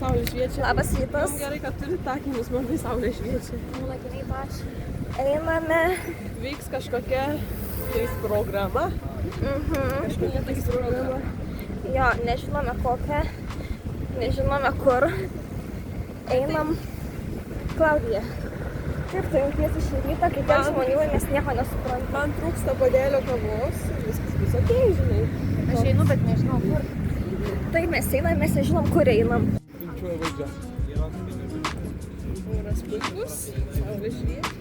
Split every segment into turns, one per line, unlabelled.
Saulė šviečia.
Labas rytas.
Gerai, kad turit akinius, man tai saulė šviečia.
Lakiniai pač. Einame.
Vyks kažkokia programa. Kažkokia tais programa.
Jo, nežinome kokią. Nežinome kur. Einam. Klaudija. Kaip tu jautiesi šį rytą, kai tiek žmonių, nes nieko nesuprantu.
Man trūksta puodelio kavos ir viskas bus okei, žinai.
Aš einu, bet nežinau kur. Taip, mes einam, mes nežinom, kur einam.
Linčiuoja valdžia. Oras puikus, saulė šviečia.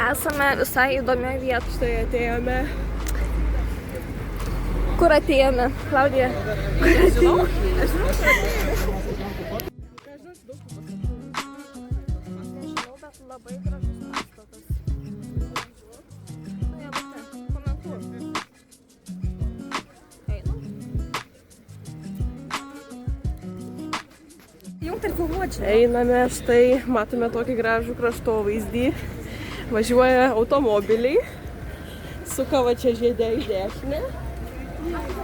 Esame visai įdomioje vietoje.
Štai atėjome.
Kur atėjome, Klaudija?
Nežinau.
Nežinau, bet labai gražus pastatas. Nu, jie būtent, komentuok. Einu. Jums ir filmuočiau.
Einame, štai matome tokį gražų kraštovaizdį. Važiuoja automobiliai. Suka va čia žiedė į dešinę.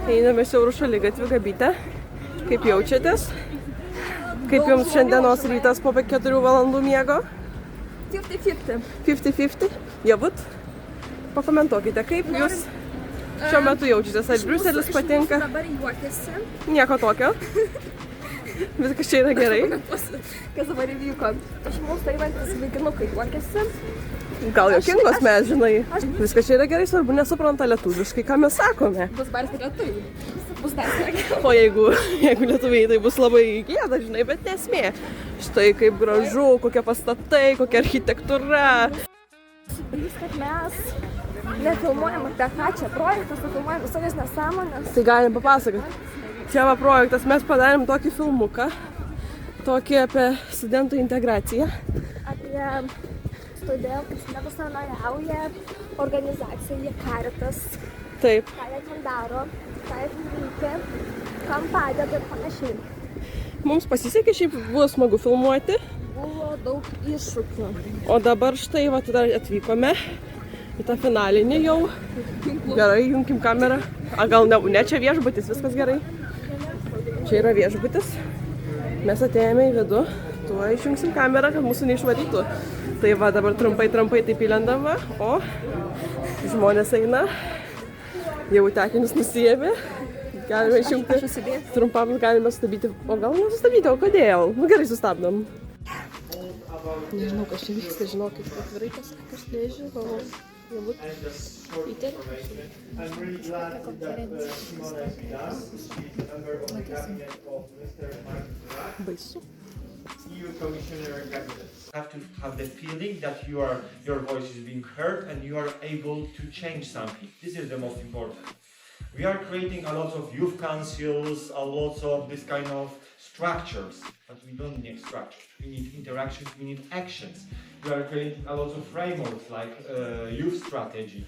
Einame siaurų šaligatvį Gabytę. Kaip jaučiatės? Kaip jums šiandienos rytas po 4 valandų miego?
50-50.
50-50? Jebut? Pakomentuokite, kaip jūs šiuo metu jaučiatės. Ar Briuselis patinka?
Dabar juokiasi.
Nieko tokio. Viskas čia yra gerai.
Kas dabar įvyko? Iš mūsų einantis vaikinukai juokiasi.
Gal juokingos mes, žinai. Viskas čia yra gerai, svarbu nesupranta lietuviškai, ką mes sakome.
Bus barsi lietuviai. Bus dar smagiau.
O jeigu lietuviai, tai bus labai gėda, žinai, bet nesmė. Štai kaip gražu, kokie pastatai, kokia architektūra.
Jūs, kad mes nefilmuojam apie ką čia projektas, nefilmuojam visokias nesąmonės.
Tai galim papasakoti. Čia va projektas, mes padarėm tokį filmuką, tokį apie studentų integraciją.
Apie studentus nepasavanoriauja organizacija Caritas.
Taip.
Ką jie ten daro, ką jie ten veikia, kam padeda ir panašiai.
Mums pasisekė, šiaip buvo smagu filmuoti.
Buvo daug iššūkių.
O dabar štai va tada atvykome į tą finalinį jau. Gerai, junkim kamerą. A gal ne čia viešbutis, viskas gerai. Čia yra viešbutis. Mes atėjome į vidų. Tuo išjungsim kamerą, kad mūsų neišvarytų. Tai va dabar trumpai taip įlendama. O žmonės eina. Jau tekinius nusijėmė. Galime išjungti. Trumpam galime sustabdyti. O gal nesustabdyti, o kodėl? Nu gerai, sustabdom. Nežinau, kas čia vyksta, žinokit, atvirai pasakius, nežinau. Galbūt įtėlė. Baisu.
EU Commissioner candidates have to have the feeling that your voice is being heard and you are able to change something. This is the most important. We are creating a lot of youth councils, a lot of this kind of structures, but we don't need structures. We need interactions, we need actions. We are creating a lot of frameworks like youth strategy.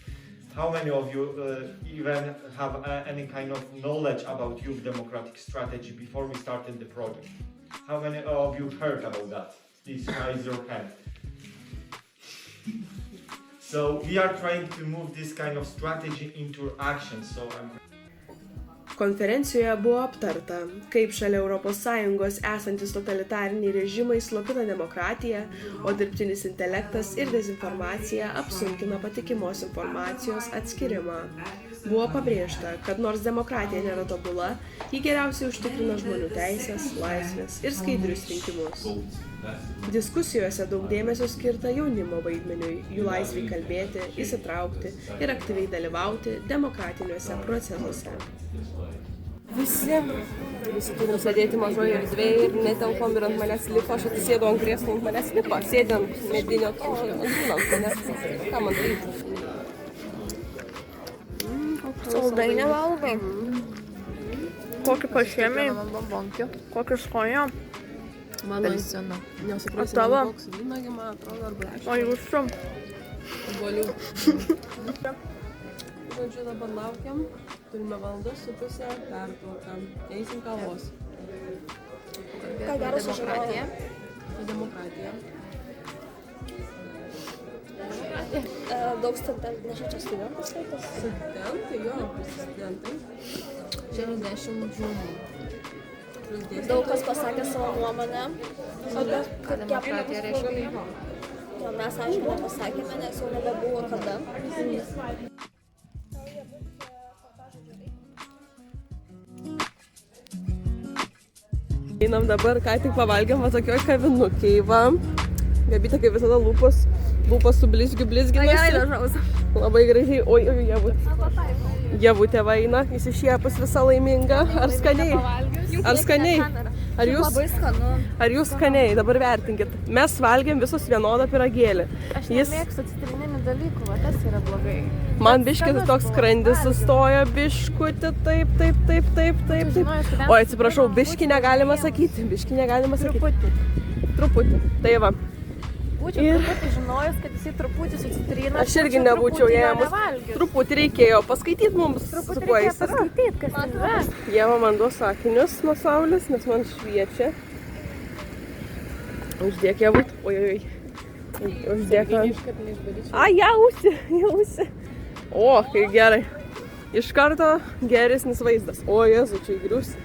How many of you even have any kind of knowledge about youth democratic strategy before we started the project? How many of you heard about that? Please raise your hand. So we are trying to move this kind of strategy into action.
Konferencijoje buvo aptarta, kaip šalia ES esantis totalitariniai režimai slopina demokratiją, o dirbtinis intelektas ir dezinformacija apsunkina patikimos informacijos atskyrimą. Buvo pabrėžta, kad nors demokratija nėra tobula, ji geriausiai užtikrina žmonių teisės, laisvės ir skaidrius rinkimus. Diskusijose daug dėmesio skirta jaunimo vaidmeniui, jų laisvei kalbėti, įsitraukti ir aktyviai dalyvauti demokratiniuose procesuose. Visi turim sėdėti mažoje erdvėje ir netelpom ir ant manęs lipa, aš atsisėdu ant krėslo, ant manęs lipa, sėdė ant medinio ant manęs. Ką man daryti?
Saldainį valgai. Kokį pašėmiai? Kokį skonio?
Mano
O tavo?
koks vynagi, man atrodo, arba
O jūsų?
Obolių. Žodžiu, dabar laukiam, turime valandą su pusę pertrauką. Eisim kavos.
Ką gero sužinojau?
Demokratija.
Daug studentų, nežinau, čia studentas laikas?
Studentai, jo, studentai.
60 žmonių.
daug kas pasakė savo nuomonę. Apie kaip
Demokratija reiškia.
Jo, mes aišku nepasakėme, nes jau nebebuvo kada.
Einam dabar, ką tik pavalgėm va tokioj kavinukėj, va. Gabita kaip visada lūpos su blizginasi. Labai gražiai, oi, Javutė va eina, įsišiepus visą laimingą. Ar skaniai? Ar skaniai?
Labai skanu.
Ar jūs skaniai? Dabar vertinkit. Mes valgėm visus vienodą pyragėlį.
Aš nemėgstu citrininių dalykų, va tas yra blogai.
Man biškis toks skrandis sustoja, biškutį, taip. Oi, atsiprašau, biškį negalima sakyti. Truputį. Tai va.
Būčiau truputį žinojus, kad jisai truputį su citrina.
Aš irgi nebūčiau ėmus. Truputį reikėjo paskaityti mums, su kuo jis yra.
Paskaityti, kas ten yra.
Ieva man duos akinius nuo saulės, nes man šviečia. Uždėk Ievut. Oi. Uždėk man. Ai, jausi. O, kaip gerai. Iš karto geresnis vaizdas. O, Jezu, čia įgrius.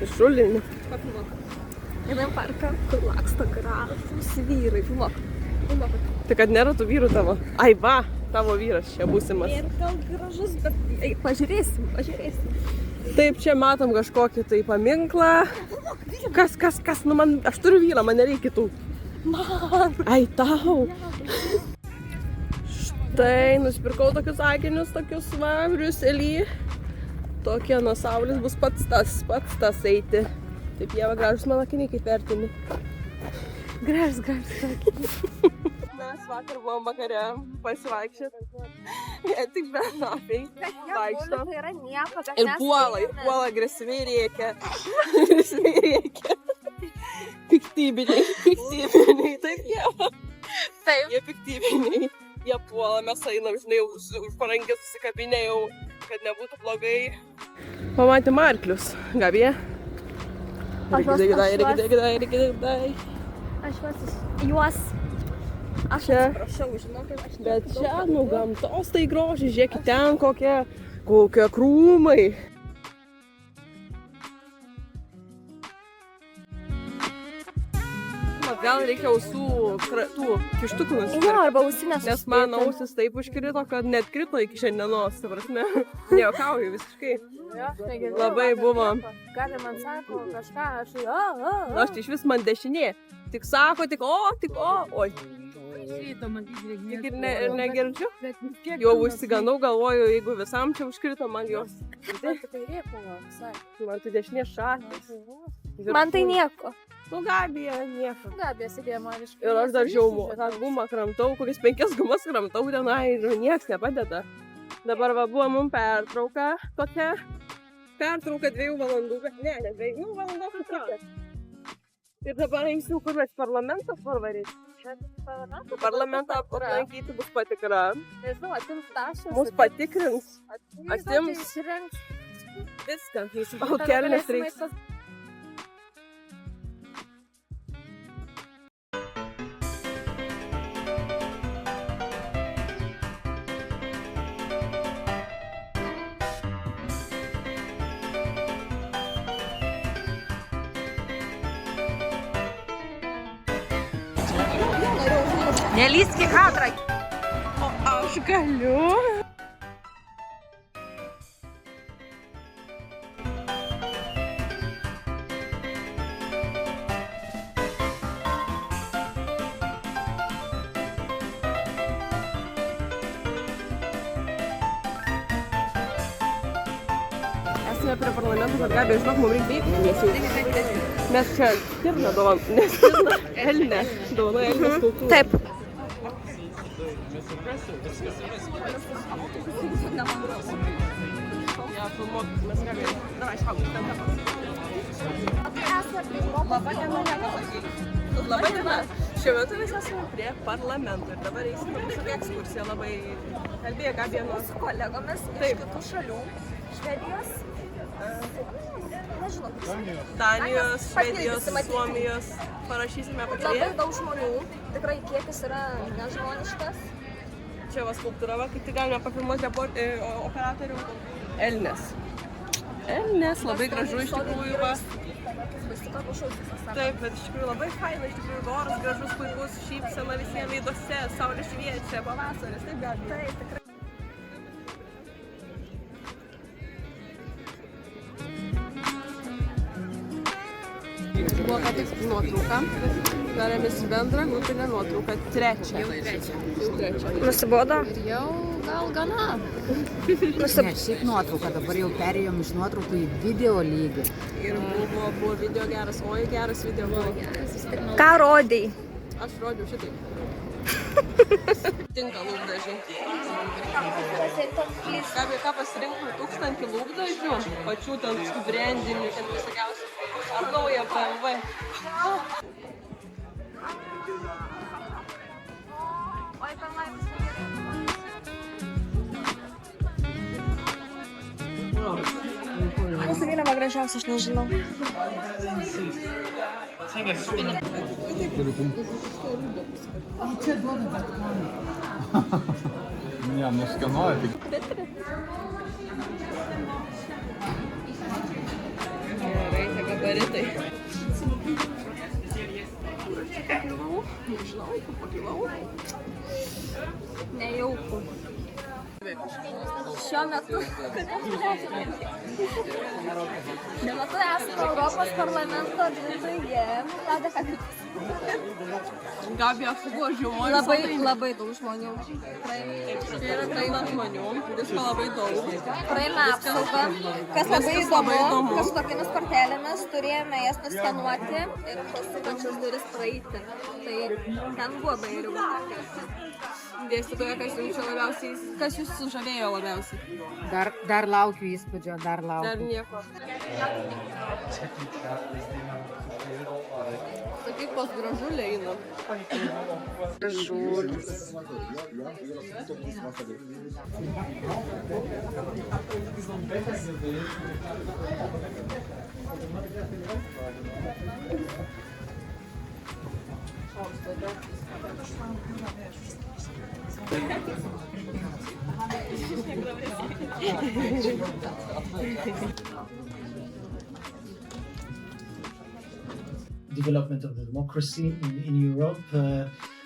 Iš šulinį.
Einam parką, kur laksto gražūs vyrai.
Tai kad nėra tų vyrų tavo. Ai, va, tavo vyras čia būsimas.
Ir gal gražus, bet pažiūrėsim.
Taip, čia matom kažkokį tai paminklą. Kas, nu man, aš turiu vyrą, man nereikia kitų. Ai, tau. Štai, nusipirkau tokius akinius, tokius va, Briuselį. Tokie nuo saulės bus pats tas eiti. Taip, Ieva, gražus mano akiniai, kaip vertini. Gražus akiniai. Mes vakar buvom vakare pasivaikščioti. Tik benapiai vaikšto. Ir puola agresyviai rėkia. Piktybiniai. Taip, Ieva.
Taip.
Jie piktybiniai. Jie puola, mes einam, žinai, už parankės susikabinę jau, kad nebūtų blogai. Pamatėm arklius. Gabija. Reikidai.
Aš juos. Aš
Čia.
atsiprašau, žinokit, aš
Bet čia, nu, gamtos tai grožį, žiūrėkit ten kokie krūmai. Gal reikia ausų tų kištukų nusipirkti.
arba ausinės.
Nes man ausis taip užkrito, kad net krito iki šiandienos, ta prasme. Nejuokauju visiškai. Labai buvo.
Gali man sako kažką, aš
Aš tai iš vis man dešinė. Tik sako, tik o. Oi. Tik ir negirdžiu. Jau užsiganau, galvoju, jeigu visam čia užkrito, man jos. Man tai dešinė šaknis.
Man tai nieko.
Nu, Gabija, nieko.
Gabija sėdėjo maniškai.
Ir aš dar žiaumu, tą gumą kramtau, kokias 5 gumas kramtau tenai ir nieks nepadeda. Dabar va buvo mums pertrauka tokia. Pertrauka 2 valandų, ne 2 valandų pertrauka. Ir dabar eisim kur mes parlamentą parvaryti. Parlamentą aplankyti bus patikra.
Nežinau, atims tašas.
Mus patikrins. Atims
Išsirengs.
viską. Įsibaut kelnes reiks.
Nelįsk į kadrą.
O aš galiu. Esame prie parlamento, kad Gabija, žinok, mums reikia veikti. Mes čia stirną dovaną, nes stirną elnę dovaną elnės kultūrą.
Taip.
Labai diena. Šiuo metu mes esame prie parlamento ir dabar eisime kažkokią ekskursiją. Labai kalbėjo Gabija
Su kolegomis iš kitų šalių. Švedijos. Nežinau.
Danijos, Švedijos,
Papildysim, matyti.
Suomijos. Parašysime
Labai
apačioje.
daug žmonių. Tikrai kiekis yra nežmoniškas.
Čia va skulptūra, va, kaip tik galime papilmuoti operatorių. Elnės. Elnes, labai gražu iš tikrųjų. Va.
Baisiuką pušaus visą savo.
Taip, bet iš tikrųjų labai faina, iš tikrųjų oras gražus, puikus, šypsena visiems veiduose, saulė šviečia, pavasaris, taip gali.
Taip, tikrai.
Buvo ką tik nuotrauka, darėmės bendrą grupinę nuotrauką, trečią.
Nusibodo?
Jau gal gana.
Ne, šiaip nuotrauka, dabar jau perėjom iš nuotraukų į video lygį.
Ir buvo video geras, oi geras video buvo.
Ką rodai?
Aš rodžiau šitaip. Tinka lūpdažiai. Ką pasirinktum 1000 lūpdažių, pačių ten brandinių, ten visokiausių. Ar naują BMW?
Mūsų vėliava gražiausia, aš nežinau.
Ne, nuskenuoja tik.
Gerai, tie gabaritai. Pakliuvau, nežinau, kur pakliuvau.
Nejauku. Šiuo metu esame Europos parlamento viduje.
Gabija buvo žymoji.
Labai daug žmonių.
Čia yra praeina žmonių, visko labai daug.
Praeina apsaugą. Kas labai įdomu, kad su tokiamis kortelėmis turėjome jas nuskenuoti ir pasukančias duris praeiti. Tai ten buvo bairių.
Dėstytoja, kas jūs sužavėjo labiausiai?
Dar laukiu įspūdžio, dar
Dar
laukiu.
nieko. Sakyk, pas gražulė eina.
Gražulis.
Development of the democracy in Europe.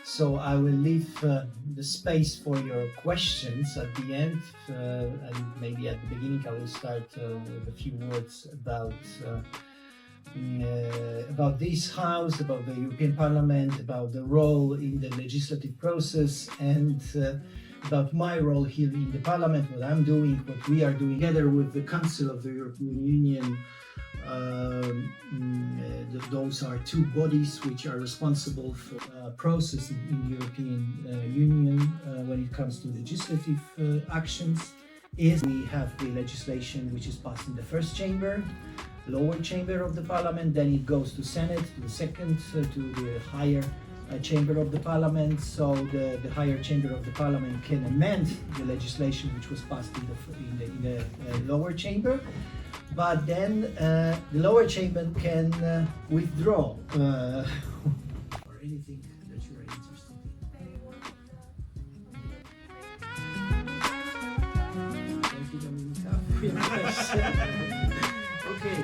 So I will leave the space for your questions at the end, and maybe at the beginning I will start with a few words about this house, about the European Parliament, about the role in the legislative process, and about my role here in the Parliament, what I'm doing, what we are doing together with the Council of the European Union. Those are two bodies which are responsible for process in the European Union when it comes to legislative actions. We have the legislation which is passed in the first chamber, lower chamber of the Parliament, then it goes to Senate, to the second, to the higher chamber of the Parliament. So the higher chamber of the Parliament can amend the legislation which was passed in the lower chamber. But then the lower chamber can withdraw or anything that you are interested in. Thank you, Dominika, for your question. Okay.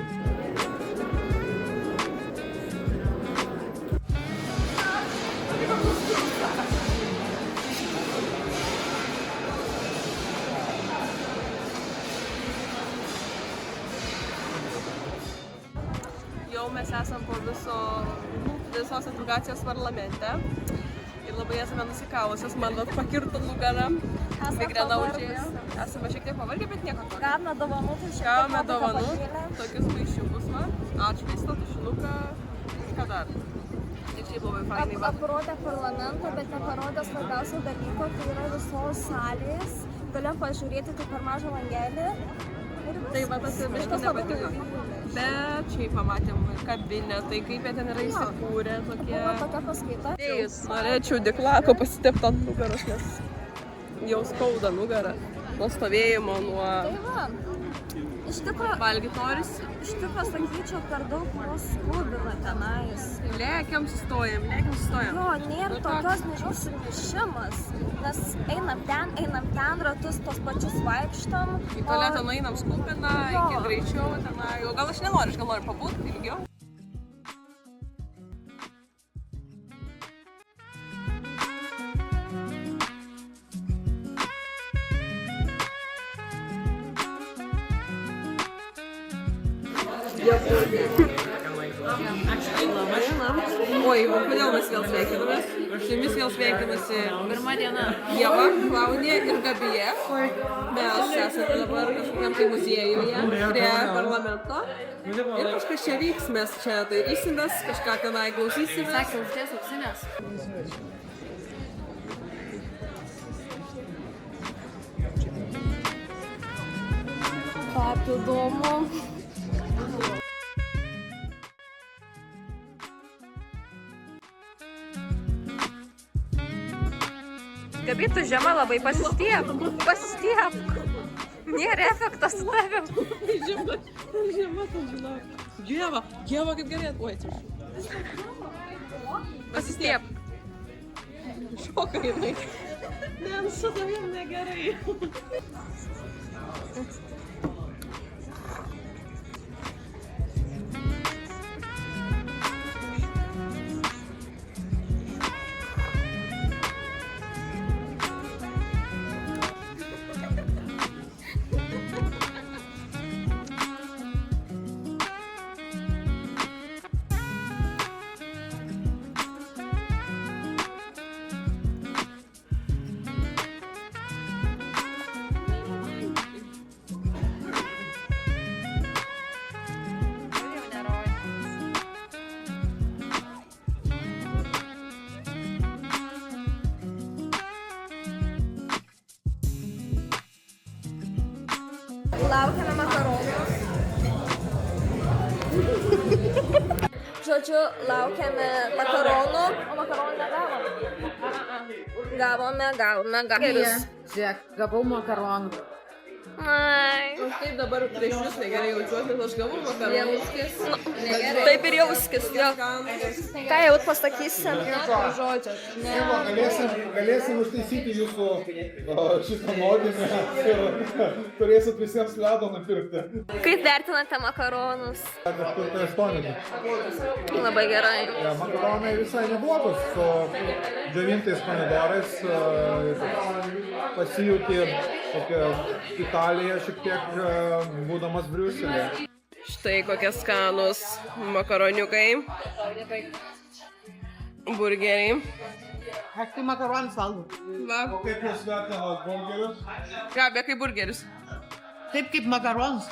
Jau mes esam po visos edukacijos parlamente ir labai esame nusikavusios, man pakirto nugarą, migrena užėjo. Esame šiek tiek pavargę, bet nieko.
Gavome dovanų, tai šiek tiek
Gavome
nuotaika
dovanų,
pakėlė.
tokius maišiukus, atšvaistą, tušinuką, ką dar. Ir šiaip labai fainai, bet
Parodė parlamentą, bet neparodė svarbiausio dalyko, tai yra visos salės. Galėjom pažiūrėti tai per mažą langelį.
tai va tas ir biškai nepatiko. Bet šiaip pamatėm kabinetai, kaip jie ten yra įsikūrę, tokie.
Buvo tokia paskaita.
Norėčiau diklako pasitepti ant nugaros, nes jau skauda nugarą. Nuo stovėjimo, nuo...
Tai va, Iš tikrųjų,
Valgyt norisi.
sakyčiau, per daug mus skubina tenais.
Lėkiam, sustojam.
Jo, nėra tokios, nežinau, sumišimas, nes einam ten, ratus tos pačius vaikštam.
Į tualetą nueinam skubina, iki greičiau tenai. O gal aš nenoriu, noriu pabūti ilgiau. Oi, o kodėl mes vėl sveikinamės? Su jumis vėl sveikinasi pirma diena Ieva, Klaudija ir Gabija. Mes esame dabar kažkokiam tai muziejuje prie parlamento. Ir kažkas čia vyks, mes čia dairysimės, kažką tenai klausysimės.
Sakė, užties auksinės.
Papildomų. Gabytų žiema labai pasistiep. Nėra efektas su tavim.
Žiema, žinok. Ieva kaip gerai. Oi, atsiprašau. Pasistiep. Šoka jinai. Ne, su tavim negerai.
Laukiame makaronų. Žodžiu, laukiame makaronų, o makaronų negavome. Gavome.
Žiūrėk, gavau makaronų.
Ai.
Taip dabar prieš jūs negerai jaučiuosi, nes aš gavau makaronų.
Taip ir jauskis, jo. Ką jau pasakysi?
Galėsim užtaisyti jūsų šitą nuodėmę ir turėsit visiems ledo nupirkti.
Kaip vertinate makaronus?
Tai aštuonėdį.
Labai gerai.
Makaronai visai neblogus, su džiovintais pomidorais. Pasijauti tokia Italija šiek tiek būdamas Briuselėje.
Štai kokie skanus makaroniukai. Burgeriai.
Aš tai makaronus valgau.
Va.
O kaip jūs vertinat burgerius?
Gabė, kaip burgeris.
Taip kaip makaronus.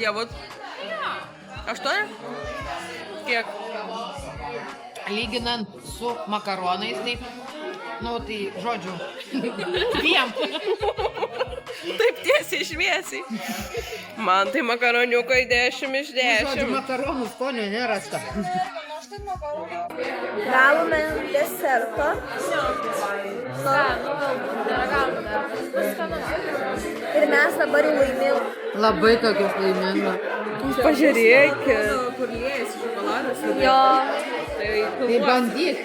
Ievot. 8? Kiek?
Lyginant su makaronais, tai, tai žodžiu, 2.
Taip tiesiai šviesiai. Man tai makaroniukai 10 iš 10.
Makaronų skonio nerasta.
Gavome desertą. Ir mes dabar jau laimėjom.
Labai tokios laimingos.
Pažiūrėk. Kur liejasi šokoladas.
Jo.
Tai bandyk.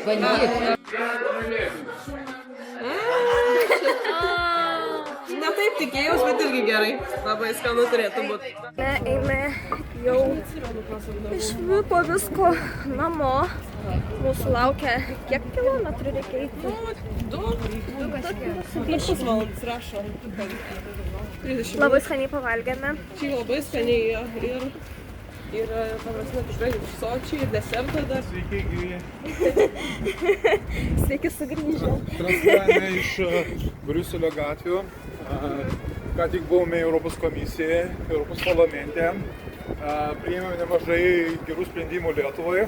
Ne taip tikėjaus, bet irgi gerai. Labai skanu turėtų būti.
Eime jau išvyko visko namo. Mūsų laukia, kiek kilometrų reikia eiti?
2 pusvalandis rašo. 30.
Labai skaniai pavalgėme.
Čia labai skaniai ir paprasme tikrai sočiai ir desertą dar.
Sveiki, gyvi.
Sveiki sugrįžę.
Transliuojame iš Briuselio gatvių. Ką tik buvome Europos komisijoje, Europos parlamente. Priėmėme nemažai gerų sprendimų Lietuvoje.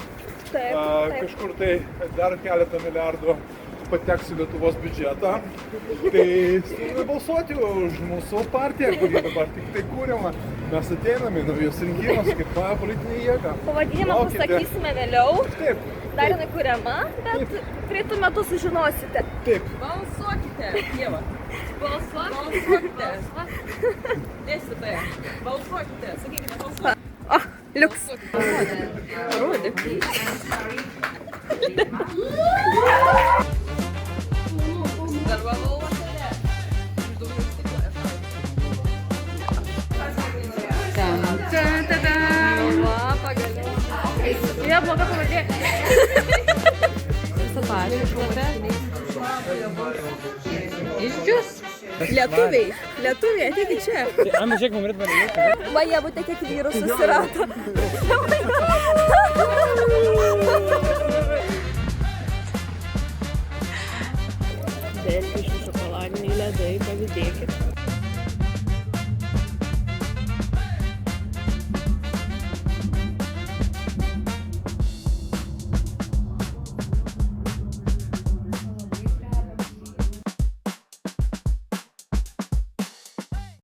Taip.
Kažkur tai dar keletą milijardų pateks į Lietuvos biudžetą. Tai turime balsuoti už mūsų partiją, kuri dabar tik tai kūriama. Mes ateiname į naujus rinkimus kaip politinė jėga.
Pavadinimą pasakysime vėliau.
Taip.
Dar jinai kuriama, bet greitų metų sužinosite.
Taip.
Balsuokite. Balsuokite, Ieva. Balsuokite. Dėstytoja. Balsuokite. Sakykite, balsuokite.
Liuks.
Parodyk. Dalyvavau vakare.
Va, pagaliau.
Jie bloga pavardė.
Išdžius. Lietuviai. Lietuviai, ateikit čia.
Va, jie būtų kiek vyrų susirado.
Belgiški šokoladiniai ledai, pavydėkit.